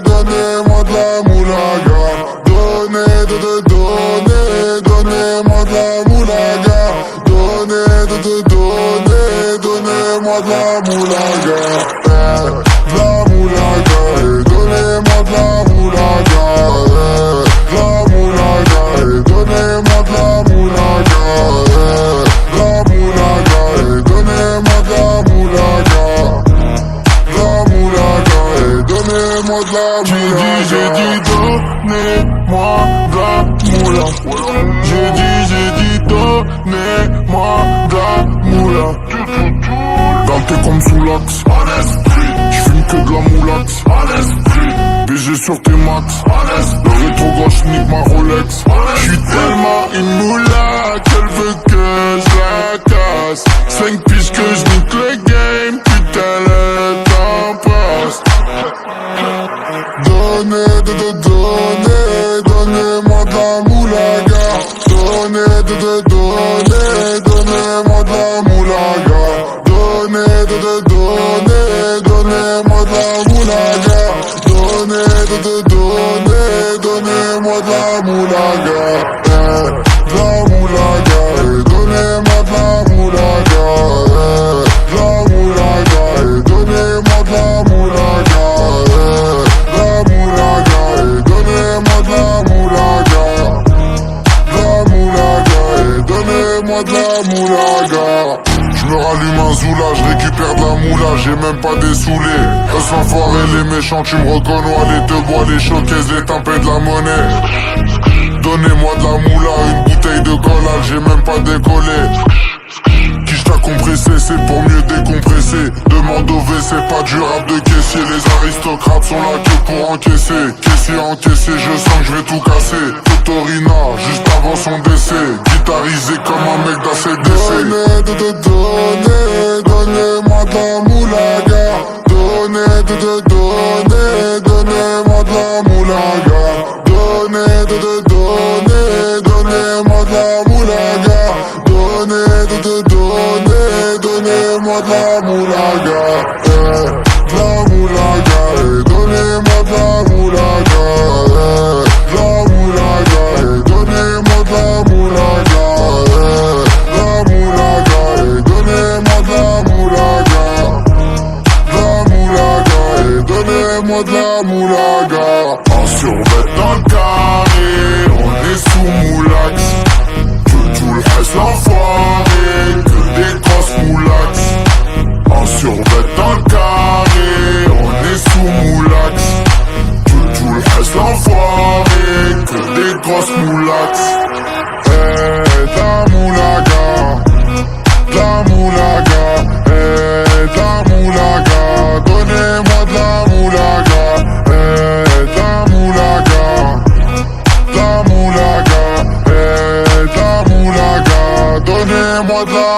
donnez-moi de la moulaga. Donnez-moi de la moulaga. Donnez-moi de la moulaga. De la moulaga, donnez-moi de la moulaga. De la moulaga, donnez-moi de la moulaga. De la moulaga, donnez-moi de la moulaga. De la moulaga, donnez-moi de la moulaga. J'ai dit donnez-moi de la moula. J'ai dit donnez-moi de la moula. Dans t'es comme sous l'axe. J'fume que de la moulax. BG sur tes max. Le rétro gauche nique ma Rolex. J'suis tellement une moula qu'elle veut que je la casse. 5 piges que j'nique le game. Putain le temps passe. Donnez-moi de la moulaga. Donnez-moi de la moulaga. Donnez-moi de la moulaga. Donnez-moi de la moulaga. De la moulaga. Donnez-moi de la moulaga. De la moulaga. Donnez-moi de la moulaga. De la moulaga. Donnez-moi de la moulaga. De la moulaga. Donnez-moi de la moulaga. J'me rallume un zoula, j'récupère de la moula, j'ai même pas dessoulé. Eux enfoirés les méchants, tu me reconnais, les deux bois, les choquaises, les tempêtes de la monnaie. Donnez-moi de la moula, une bouteille de collage, j'ai même pas décollé. Quiche t'a compressé, c'est pour mieux décompresser. Demande au WC, pas du rap de caissier. Les aristocrates sont là que pour encaisser. Caissier encaissé, je sens que je vais tout casser. Totorina, juste avant son décès. Guitarisé comme un mec d'ACDC. Donnez-moi de la moulaga. Donnez-moi de la moulaga. Donnez-moi de la moulaga. Donnez-moi de la moulaga. De la moulaga. Donnez-moi de la moulaga. De la moulaga. Donnez-moi de la moulaga. De la moulaga. Donnez-moi de la moulaga. De la moulaga. Donnez-moi de la moulaga. En survêt dans le carré, on est sous moulax. Tout le reste l'enfoiré, que des grosses moulax. En survêt dans le carré, on est sous moulax. Tout le reste l'enfoiré, que des grosses moulax. La moulaga, la moulaga, la moulaga. Donnez-moi de la moulaga, la moulaga, la moulaga, la moulaga. Donnez-moi de la